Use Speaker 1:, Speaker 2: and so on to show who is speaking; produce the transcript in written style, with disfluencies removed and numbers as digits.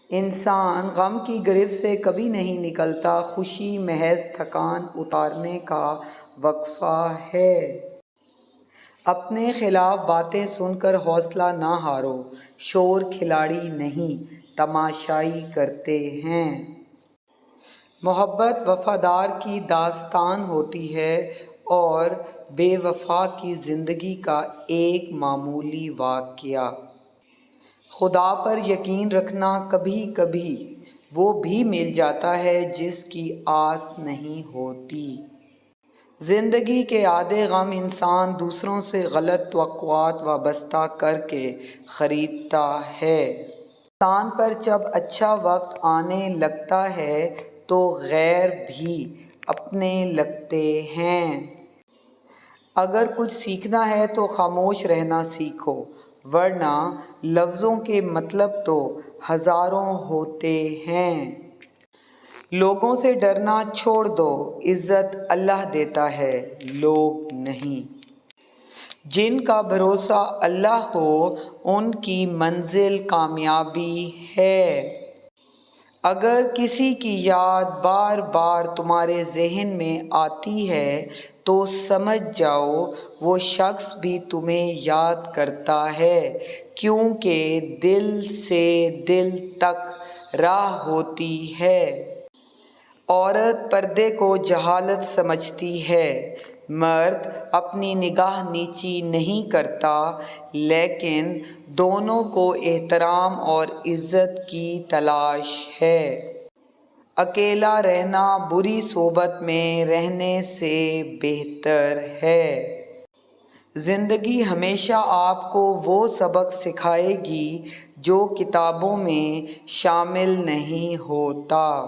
Speaker 1: انسان غم کی گرفت سے کبھی نہیں نکلتا، خوشی محض تھکان اتارنے کا وقفہ ہے۔ اپنے خلاف باتیں سن کر حوصلہ نہ ہارو، شور کھلاڑی نہیں تماشائی کرتے ہیں۔ محبت وفادار کی داستان ہوتی ہے اور بے وفا کی زندگی کا ایک معمولی واقعہ۔ خدا پر یقین رکھنا، کبھی کبھی وہ بھی مل جاتا ہے جس کی آس نہیں ہوتی۔ زندگی کے آدھے غم انسان دوسروں سے غلط توقعات وابستہ کر کے خریدتا ہے۔ انسان پر جب اچھا وقت آنے لگتا ہے تو غیر بھی اپنے لگتے ہیں۔ اگر کچھ سیکھنا ہے تو خاموش رہنا سیکھو، ورنہ لفظوں کے مطلب تو ہزاروں ہوتے ہیں۔ لوگوں سے ڈرنا چھوڑ دو، عزت اللہ دیتا ہے، لوگ نہیں۔ جن کا بھروسہ اللہ ہو ان کی منزل کامیابی ہے۔ اگر کسی کی یاد بار بار تمہارے ذہن میں آتی ہے تو سمجھ جاؤ وہ شخص بھی تمہیں یاد کرتا ہے، کیونکہ دل سے دل تک راہ ہوتی ہے۔ عورت پردے کو جہالت سمجھتی ہے، مرد اپنی نگاہ نیچی نہیں کرتا، لیکن دونوں کو احترام اور عزت کی تلاش ہے۔ اکیلا رہنا بری صحبت میں رہنے سے بہتر ہے۔ زندگی ہمیشہ آپ کو وہ سبق سکھائے گی جو کتابوں میں شامل نہیں ہوتا۔